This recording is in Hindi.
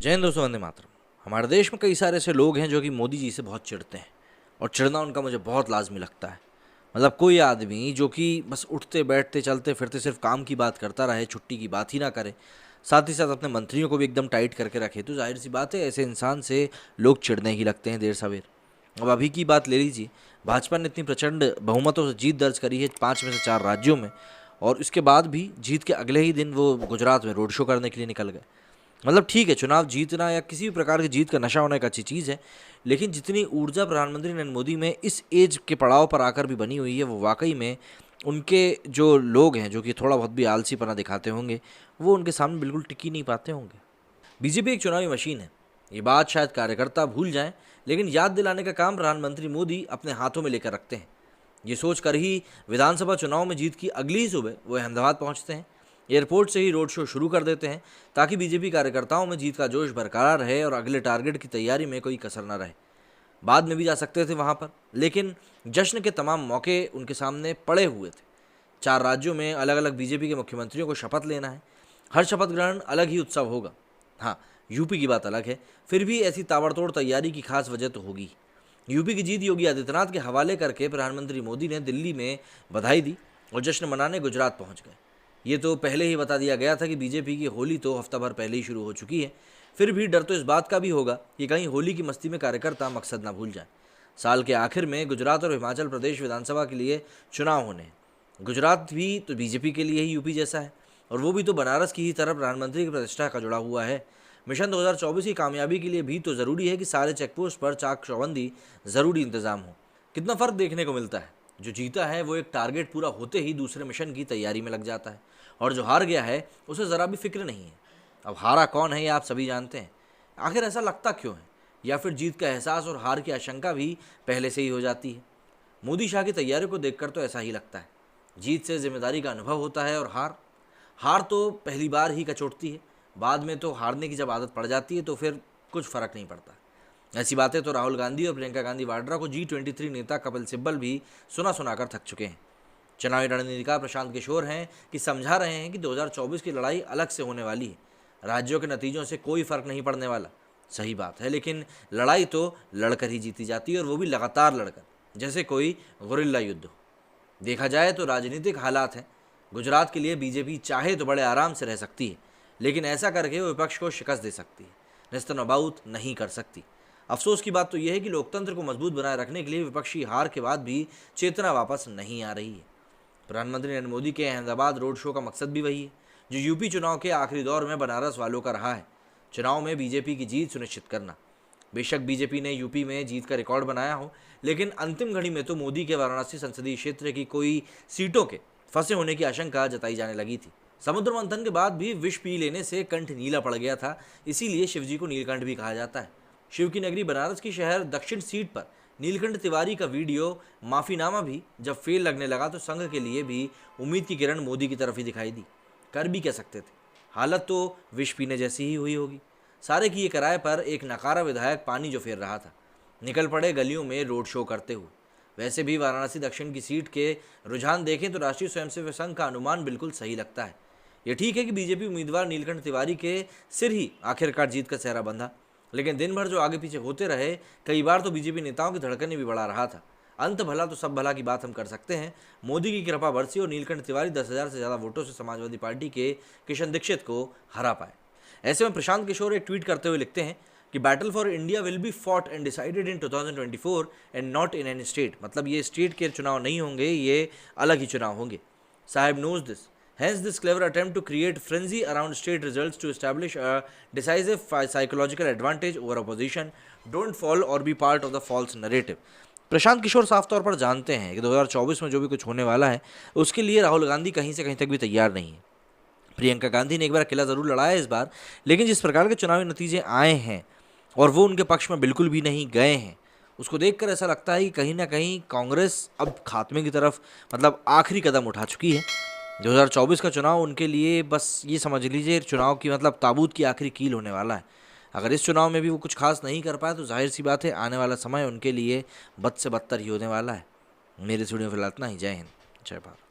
जय हिंद दोस्तों, वंदे मातरम। हमारे देश में कई सारे ऐसे लोग हैं जो कि मोदी जी से बहुत चिढ़ते हैं और चिढ़ना उनका मुझे बहुत लाजमी लगता है। मतलब कोई आदमी जो कि बस उठते बैठते चलते फिरते सिर्फ काम की बात करता रहे, छुट्टी की बात ही ना करे, साथ ही साथ अपने मंत्रियों को भी एकदम टाइट करके रखे, तो जाहिर सी बात है ऐसे इंसान से लोग चिढ़ने ही लगते हैं देर सवेर। अब अभी की बात ले लीजिए, भाजपा ने इतनी प्रचंड बहुमतों से जीत दर्ज करी है 5 में से 4 राज्यों में, और इसके बाद भी जीत के अगले ही दिन वो गुजरात में रोड शो करने के लिए निकल गए। मतलब ठीक है, चुनाव जीतना या किसी भी प्रकार की जीत का नशा होना एक अच्छी चीज़ है, लेकिन जितनी ऊर्जा प्रधानमंत्री नरेंद्र मोदी में इस एज के पड़ाव पर आकर भी बनी हुई है, वो वाकई में उनके जो लोग हैं जो कि थोड़ा बहुत भी आलसीपना दिखाते होंगे, वो उनके सामने बिल्कुल टिकी नहीं पाते होंगे। बीजेपी एक चुनावी मशीन है, ये बात शायद कार्यकर्ता भूल जाएं, लेकिन याद दिलाने का काम प्रधानमंत्री मोदी अपने हाथों में लेकर रखते हैं। ये सोच कर ही विधानसभा चुनाव में जीत की अगली ही सुबह वो अहमदाबाद पहुंचते हैं, एयरपोर्ट से ही रोड शो शुरू कर देते हैं ताकि बीजेपी कार्यकर्ताओं में जीत का जोश बरकरार रहे और अगले टारगेट की तैयारी में कोई कसर न रहे। बाद में भी जा सकते थे वहां पर, लेकिन जश्न के तमाम मौके उनके सामने पड़े हुए थे। 4 राज्यों में अलग अलग बीजेपी के मुख्यमंत्रियों को शपथ लेना है, हर शपथ ग्रहण अलग ही उत्सव होगा। हाँ, यूपी की बात अलग है, फिर भी ऐसी ताबड़तोड़ तैयारी की खास वजह तो होगी। यूपी की जीत योगी आदित्यनाथ के हवाले करके प्रधानमंत्री मोदी ने दिल्ली में बधाई दी और जश्न मनाने गुजरात पहुंच गए। ये तो पहले ही बता दिया गया था कि बीजेपी की होली तो हफ्ता भर पहले ही शुरू हो चुकी है, फिर भी डर तो इस बात का भी होगा कि कहीं होली की मस्ती में कार्यकर्ता मकसद ना भूल जाए। साल के आखिर में गुजरात और हिमाचल प्रदेश विधानसभा के लिए चुनाव होने हैं। गुजरात भी तो बीजेपी के लिए ही यूपी जैसा है, और वो भी तो बनारस की ही तरह प्रधानमंत्री की प्रतिष्ठा का जुड़ा हुआ है। मिशन 2024 की कामयाबी के लिए भी तो ज़रूरी है कि सारे चेकपोस्ट पर चाक चौबंदी ज़रूरी इंतजाम हो। कितना फ़र्क देखने को मिलता है, जो जीता है वो एक टारगेट पूरा होते ही दूसरे मिशन की तैयारी में लग जाता है, और जो हार गया है उसे ज़रा भी फिक्र नहीं है। अब हारा कौन है ये आप सभी जानते हैं। आखिर ऐसा लगता क्यों है, या फिर जीत का एहसास और हार की आशंका भी पहले से ही हो जाती है। मोदी शाह की तैयारी को देखकर तो ऐसा ही लगता है। जीत से जिम्मेदारी का अनुभव होता है, और हार तो पहली बार ही कचोटती है। बाद में तो हारने की जब आदत पड़ जाती है तो फिर कुछ फ़र्क नहीं पड़ता। ऐसी बातें तो राहुल गांधी और प्रियंका गांधी वाड्रा को G23 नेता कपिल सिब्बल भी सुना कर थक चुके हैं। चुनावी रणनीतिकार प्रशांत किशोर हैं कि समझा रहे हैं कि 2024 की लड़ाई अलग से होने वाली है, राज्यों के नतीजों से कोई फर्क नहीं पड़ने वाला। सही बात है, लेकिन लड़ाई तो लड़कर ही जीती जाती है, और वो भी लगातार लड़कर, जैसे कोई गुरिल्ला युद्ध हो। देखा जाए तो राजनीतिक हालात हैं, गुजरात के लिए बीजेपी चाहे तो बड़े आराम से रह सकती है, लेकिन ऐसा करके वो विपक्ष को शिकस्त दे सकती है, नेस्तनाबूत नहीं कर सकती। अफसोस की बात तो यह है कि लोकतंत्र को मजबूत बनाए रखने के लिए विपक्षी हार के बाद भी चेतना वापस नहीं आ रही है। प्रधानमंत्री नरेंद्र मोदी के अहमदाबाद रोड शो का मकसद भी वही है जो यूपी चुनाव के आखिरी दौर में बनारस वालों का रहा है, चुनाव में बीजेपी की जीत सुनिश्चित करना। बेशक बीजेपी ने यूपी में जीत का रिकॉर्ड बनाया हो, लेकिन अंतिम घड़ी में तो मोदी के वाराणसी संसदीय क्षेत्र की कोई सीटों के फंसे होने की आशंका जताई जाने लगी थी। समुद्र मंथन के बाद भी विष पी लेने से कंठ नीला पड़ गया था, इसीलिए शिवजी को नीलकंठ भी कहा जाता है। शिव की नगरी बनारस की शहर दक्षिण सीट पर नीलकंठ तिवारी का वीडियो माफीनामा भी जब फेल लगने लगा तो संघ के लिए भी उम्मीद की किरण मोदी की तरफ ही दिखाई दी। कर भी कह सकते थे, हालत तो विष पीने जैसी ही हुई होगी। सारे किए किराए पर एक नकारा विधायक पानी जो फेर रहा था, निकल पड़े गलियों में रोड शो करते हुए। वैसे भी वाराणसी दक्षिण की सीट के रुझान देखें तो राष्ट्रीय स्वयंसेवक संघ का अनुमान बिल्कुल सही लगता है। ये ठीक है कि बीजेपी उम्मीदवार नीलकंठ तिवारी के सिर ही आखिरकार जीत का सेहरा बंधा, लेकिन दिन भर जो आगे पीछे होते रहे, कई बार तो बीजेपी नेताओं की धड़कनें भी बढ़ा रहा था। अंत भला तो सब भला की बात हम कर सकते हैं। मोदी की कृपा बरसी और नीलकंठ तिवारी 10,000 से ज़्यादा वोटों से समाजवादी पार्टी के किशन दीक्षित को हरा पाए। ऐसे में प्रशांत किशोर एक ट्वीट करते हुए लिखते हैं कि battle for India will be fought and decided in 2024 and not in any state. मतलब ये स्टेट के चुनाव नहीं होंगे, ये अलग ही चुनाव होंगे। साहब knows this, hence this clever attempt to create frenzy around state results to establish a decisive psychological advantage over opposition. Don't fall or be part of the false narrative. Prashant Kishor साफ तौर पर जानते हैं कि 2024 में जो भी कुछ होने वाला है उसके लिए राहुल गांधी कहीं से कहीं तक भी तैयार नहीं है। प्रियंका गांधी ने एक बार किला ज़रूर लड़ाया इस बार, लेकिन जिस प्रकार के चुनावी नतीजे आए हैं और वो उनके पक्ष में बिल्कुल भी नहीं गए हैं, उसको देखकर ऐसा लगता है कि कहीं ना कहीं कांग्रेस अब खात्मे की तरफ मतलब आखिरी कदम उठा चुकी है। 2024 का चुनाव उनके लिए बस ये समझ लीजिए चुनाव की मतलब ताबूत की आखिरी कील होने वाला है। अगर इस चुनाव में भी वो कुछ खास नहीं कर पाए तो जाहिर सी बात है आने वाला समय उनके लिए बद से बदतर ही होने वाला है। मेरे स्टूडियो फिलहाल इतना ही। जय हिंद, जय भारत।